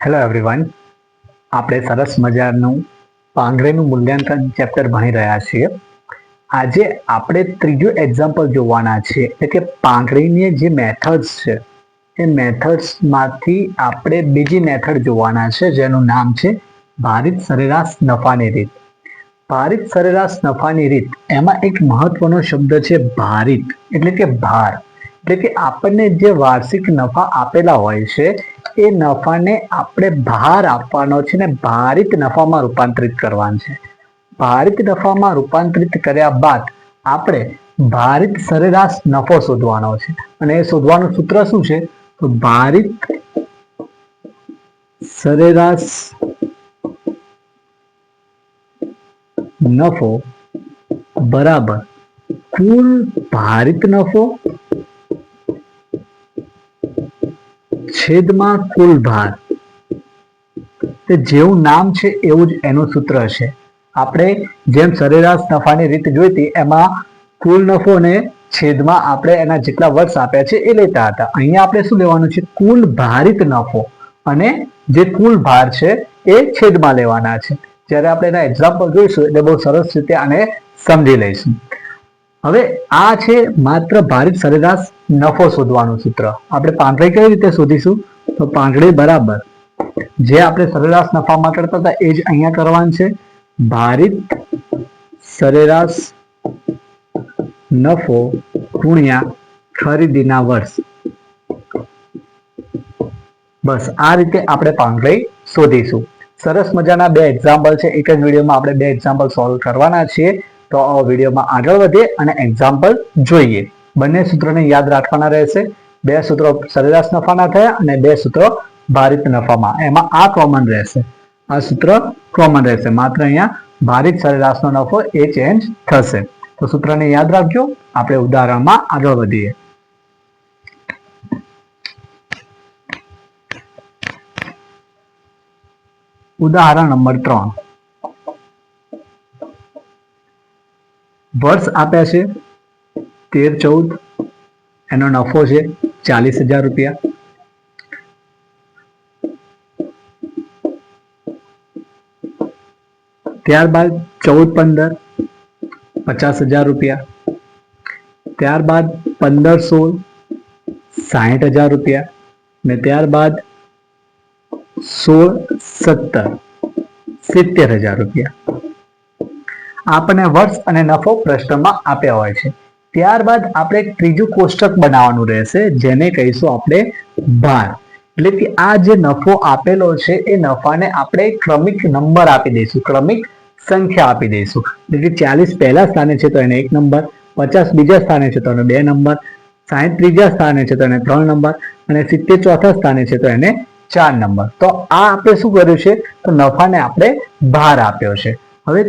Hello everyone, આપણે સરસ મજાનું પાંગરેનું મૂલ્યાંકન ચેપ્ટર ભણી રહ્યા છીએ. આજે આપણે ત્રીજું એક્ઝામ્પલ જોવાના છે, એટલે કે પાંગરીની જે મેથડ્સ છે એ મેથડ્સમાંથી આપણે બીજી મેથડ જોવાના છે, જેનું નામ છે ભારિત સરેરાશ નફાની રીત. ભારિત સરેરાશ નફાની રીત, એમાં એક મહત્વનો શબ્દ છે ભારિત, એટલે કે ભાર. એટલે કે આપણને જે વાર્ષિક નફા આપેલા હોય છે એ નફાને આપણે ભાર આપવાનો છે ને ભારિત નફામાં રૂપાંતરિત કરવાનો છે. ભારિત નફામાં રૂપાંતરિત કર્યા બાદ આપણે ભારિત સરેરાશ નફો શોધવાનો છે, અને એ શોધવાનું સૂત્ર શું છે? તો ભારિત સરેરાશ નફો બરાબર કુલ ભારિત નફો છેદમાં કુલ ભાર. જેવું નામ છે એવું જ એનું સૂત્ર છે. આપણે જેમ સરેરાશ નફાની રીત જોઈ હતી એમાં કુલ નફો ને છેદમાં આપણે એના જેટલા વર્ષ આપ્યા છે એ લેતા હતા. અહીંયા આપણે શું લેવાનું છે? કુલ ભારિત નફો, અને જે કુલ ભાર છે એ છેદમાં લેવાના છે. જ્યારે આપણે એના એક્ઝામ્પલ જોઈશું એટલે બહુ સરસ રીતે આને સમજી લઈશું. હવે આ છે માત્ર ભારિત સરેરાશ નફો શોધવાનું સૂત્ર. આપણે પાંગળી કઈ રીતે શોધીશું? તો પાંગળી બરાબર જે આપણે સરેરાશ નફામાં કરતા હતા એ જ અહીંયા કરવાનું છે. ભારિત સરેરાશ નફો ગુણ્યા ખરીદીના વર્ષ. બસ આ રીતે આપણે પાંગળી શોધીશું. સરસ મજાના બે એક્ઝામ્પલ છે. એક જ વિડીયોમાં આપણે બે એક્ઝામ્પલ સોલ્વ કરવાના છીએ. તો આ વિડીયોમાં આગળ વધીએ અને એક્ઝામ્પલ જોઈએ. બંને સૂત્રોને યાદ રાખવાના રહેશે. બે સૂત્રો સરેરાશ નફાના થયા અને બે સૂત્રો ભારિત નફામાં. એમાં આ કોમન રહેશે, આ સૂત્ર કોમન રહેશે. માત્ર અહીંયા ભારિત સરેરાશનો નફો એ ચેન્જ થશે. તો સૂત્રને યાદ રાખજો. આપણે ઉદાહરણમાં આગળ વધીએ. ઉદાહરણ નંબર 3. વર્ષ આપ્યા છે 13-14, એનો નફો છે 40,000 રૂપિયા. ત્યારબાદ 14-15 50,000 રૂપિયા. ત્યારબાદ 15-16 60,000 રૂપિયા. ને ત્યારબાદ 16-17 70,000 રૂપિયા. આપણને વર્ષ અને નફો પ્રશ્નમાં આપ્યા હોય છે. ત્યારબાદ આપણે એક ત્રીજું કોષ્ટક બનાવવાનું રહેશે, જેને કહીશું આપણે ભાર. એટલે કે આ જે નફો આપેલો છે એ નફાને આપણે ક્રમિક નંબર આપી દઈશું, ક્રમિક સંખ્યા આપી દઈશું. એટલે કે 40 પહેલા સ્થાને છે તો એને 1 નંબર, 50 બીજા સ્થાને છે તો એને 2 નંબર, 60 ત્રીજા સ્થાને છે તો એને 3 નંબર, અને 70 ચોથા સ્થાને છે તો એને 4 નંબર. તો આ આપણે શું કર્યું છે? તો નફાને આપણે ભાર આપ્યો છે. હવે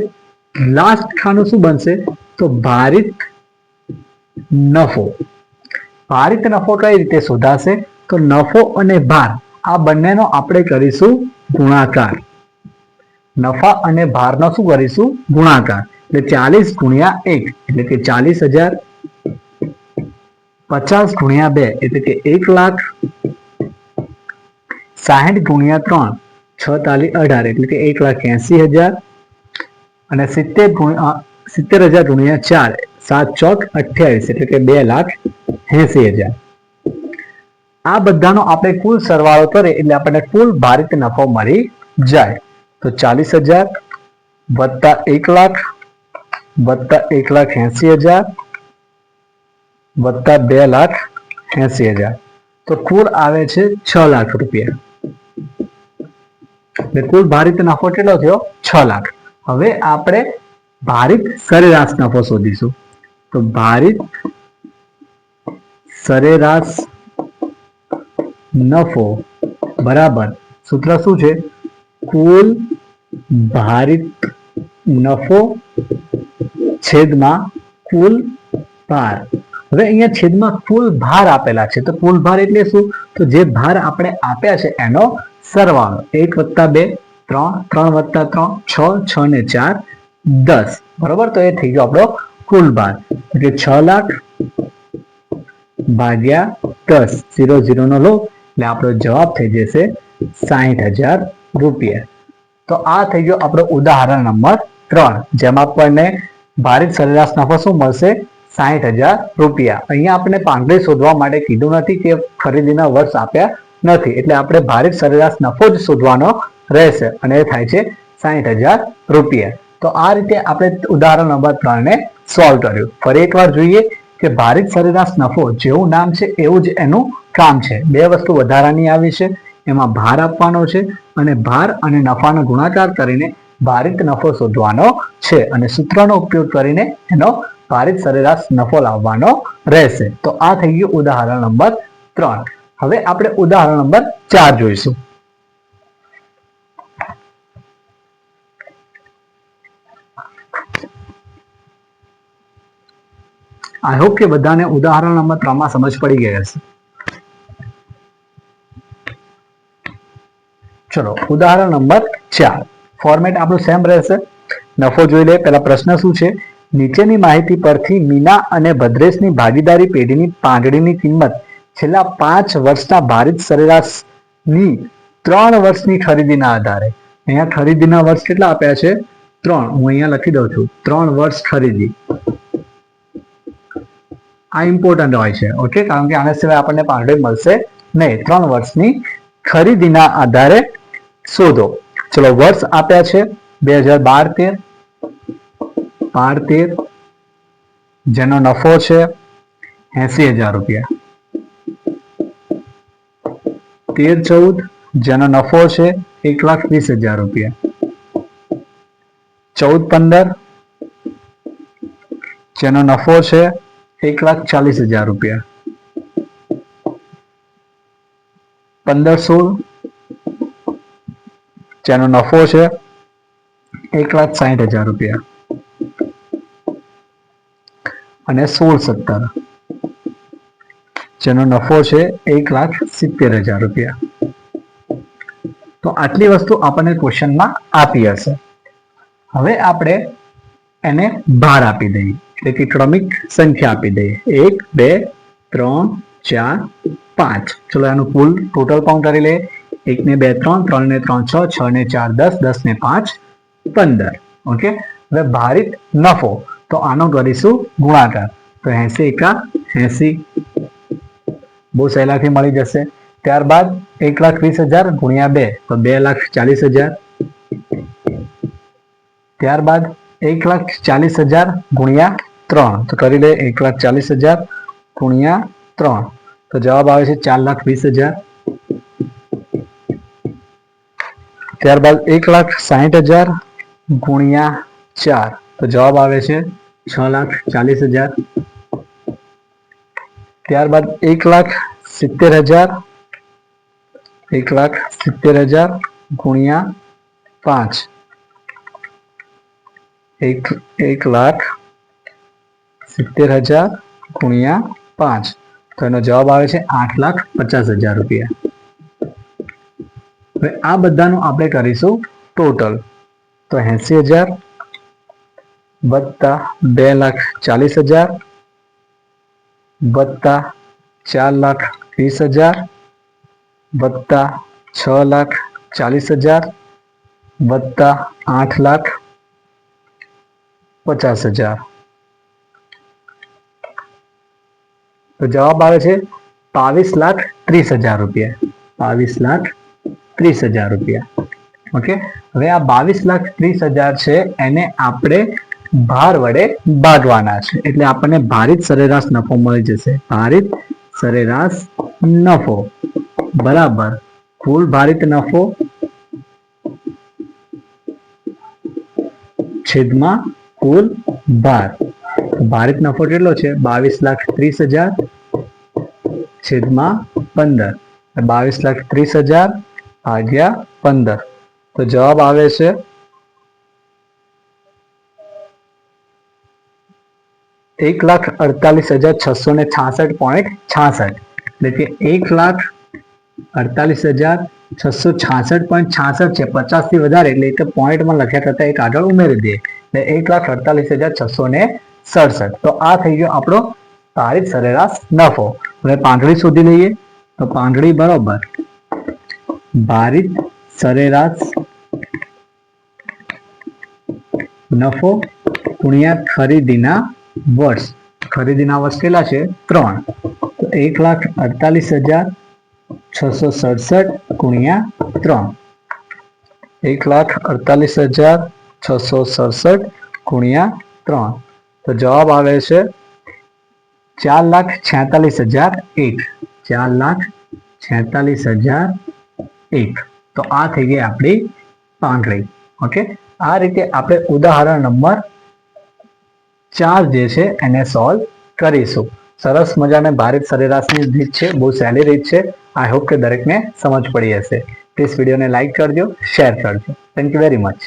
લાસ્ટ ખાનું શું બનશે? તો ભારિત નફો. ભારિત નફો કઈ રીતે શોધાશે? તો નફો અને ભાર આ બંનેનો આપણે કરીશું ગુણાકાર. નફા અને ભારનો શું કરીશું? ગુણાકાર. એટલે 40 ગુણ્યા 1 એટલે કે 40,000, 50 ગુણ્યા 2 એટલે કે 1,00,000, 60 ગુણ્યા 3 6 તાલી 18 એટલે કે 1,80,000, અને 70,000 ગુણ્યા 4 7 ચોક 28 એટલે કે 2,80,000. આ બધાનો આપણે કુલ સરવાળો કરીએ એટલે આપણને કુલ ભારિત નફો મળી જાય. તો 40,000 વત્તા 1,00,000 વત્તા 1,80,000 વત્તા 2,80,000, તો કુલ આવે છે 6,00,000 રૂપિયા. એટલે કુલ ભારિત નફો કેટલો થયો? 6,00,000. હવે આપણે ભારિત સરેરાશ નફો શોધીશું. તો ભારિત સરેરાશ નફો બરાબર સૂત્ર શું છે? કુલ ભારિત નફો છેદમાં કુલ ભાર. હવે અહીંયા છેદમાં કુલ ભાર આપેલા છે, તો કુલ ભાર એટલે શું? તો જે ભાર આપણે આપ્યા છે એનો સરવાળો. 1 વત્તા 2 3, 3 વત્તા 3 6, 6 ને 4 10. બરોબર, તો એ થઈ ગયો આપણો કુલ ભાર. એટલે 6,00,000 ભાગ્યા 10, 0 0 નો લો એટલે આપણો જવાબ થઈ જશે ₹60,000. તો આ થઈ ગયો આપણો ઉદાહરણ નંબર 3, જેમાં આપણને ભારિત સરેરાશ નફો શું મળશે? ₹60,000. અહીંયા આપણે પાંગડી શોધવા માટે કીધું નથી કે ખરીદીના વર્ષ આપ્યા નથી, એટલે આપણે ભારિત સરેરાશ નફો જ શોધવાનો રહેશે અને એ થાય છે ₹60,000. તો આ રીતે આપણે ઉદાહરણ નંબર 3 ને સોલ્વ કર્યું. ફરી એકવાર જોઈએ કે ભારિત સરેરાશ નફો જેવું નામ છે એવું જ એનું કામ છે. બે વસ્તુ વધારાની આવી છે, એમાં ભાર આપવાનો છે અને ભાર અને નફાનો ગુણાકાર કરીને ભારિત નફો શોધવાનો છે અને સૂત્રનો ઉપયોગ કરીને એનો ભારિત સરેરાશ નફો લાવવાનો રહેશે. તો આ થઈ ગયું ઉદાહરણ નંબર 3. હવે આપણે ઉદાહરણ નંબર 4 જોઈશું. આઈ હોપ કે બધાને ઉદાહરણ નંબર 3 માં સમજ પડી ગઈ હશે. ચલો ઉદાહરણ નંબર 4. ફોર્મેટ આપણું સેમ રહેશે. નફો જોઈ લે. પહેલા પ્રશ્ન શું છે? નીચેની માહિતી પરથી મીના અને ભદ્રેશની ભાગીદારી પેઢીની પાંગડીની કિંમત છેલ્લા 5 વર્ષના ભારિત સરેરાશની 3 વર્ષની ખરીદીના આધારે. અહીંયા ખરીદીના વર્ષ કેટલા આપ્યા છે? 3. હું અહીંયા લખી દઉં છું 3 વર્ષ ખરીદી. આ ઇમ્પોર્ટન્ટ હોય છે, ઓકે, કારણ કે આના સિવાય આપણને પાંગડી મળશે નહીં. 3 વર્ષની ખરીદીના આધારે શોધો. ચલો વર્ષ આપ્યા છે 2012-13, જેનો નફો છે ₹80,000. 13-14, જેનો નફો છે ₹1,20,000. 14-15, જેનો નફો છે ₹1,40,000. 15-16, જેનો નફો છે ₹1,60,000. અને 16-17, જેનો નફો છે ₹1,70,000. તો આટલી વસ્તુ આપણને ક્વેશ્ચનમાં આપી હશે. હવે આપણે એને ભાર આપી દઈએ, એટલે કે ક્રમિક સંખ્યા આપી દઈએ. 1, 2, 3, 4, 5. ચલો એનું કુલ ટોટલ કાઉન્ટ કરી લઈએ. 1 ને 2 3, 3 ને 3 6, 6 ને 4 10, 10 ને 5 15. ઓકે. હવે ભારિત નફો, તો આનો કરીશું ગુણાકાર. તો 80 બહુ સહેલાથી મળી જશે. ત્યારબાદ 1,20,000 ગુણ્યા 2, તો 2,40,000. ત્યારબાદ 1,40,000 ગુણ્યા 3, તો કરી લે 1,40,000 ગુણ્યા 3, તો જવાબ આવે છે 4,20,000. ત્યારબાદ 1,60,000 ગુણ્યા 4, તો જવાબ આવે છે 6,40,000. ત્યારબાદ 1,70,000 ગુણ્યા 5, 1,70,000 ગુણ્યા 5, તો એનો જવાબ આવે છે ₹8,50,000. હવે આ બધાનું આપણે કરીશું ટોટલ. તો 80,000 વત્તા 2,40,000 વત્તા 4,20,000 વત્તા 6,40,000 વત્તા 8,50,000, તો જવાબ આવે છે ₹22,30,000. ₹22,30,000. ઓકે. હવે આ 22,30,000 છે એને આપણે ભાર વડે ભાગવાના છે, એટલે આપણને ભારિત સરેરાશ નફો મળી જશે. ભારિત સરેરાશ નફો બરાબર કુલ ભારિત નફો છેદમાં કુલ ભાર. ભારિત નફો કેટલો છે? 22,30,000 છેદમાં 15. 22,30,000 ભાગ્યા 15, તો જવાબ આવે છે 1,48,666.66. એટલે કે 1,48,666.66 છે. 50 થી વધારે એટલે એક પોઈન્ટમાં લખ્યા કરતા એક આગળ ઉમેરી દઈએ, એટલે 1,48,667. તો આ થઈ ગયો આપણો ભારિત સરેરાશ નફો. હવે પાંગડી શોધી લઈએ. તો પાંગડી બરોબર ભારિત સરેરાશ નફો ગુણ્યા ખરીદીના વર્ષ. ખરીદીના વર્ષ કેટલા છે? 3. તો 1,48,667 ગુણ્યા 3. 1,48,667 ગુણ્યા 3. તો જવાબ આવે છે 4,46,001. 4,46,001. તો આ થઈ ગઈ આપણી પાંગળી. ઓકે, આ રીતે આપણે ઉદાહરણ નંબર 4 જે છે એને સોલ્વ કરીશું. સરસ મજાને ભારિત સરેરાશની રીત છે, બહુ સહેલી રીત છે. આઈ હોપ કે દરેકને સમજ પડી હશે. પ્લીઝ વિડીયોને લાઈક કરજો, શેર કરજો. Thank you very much.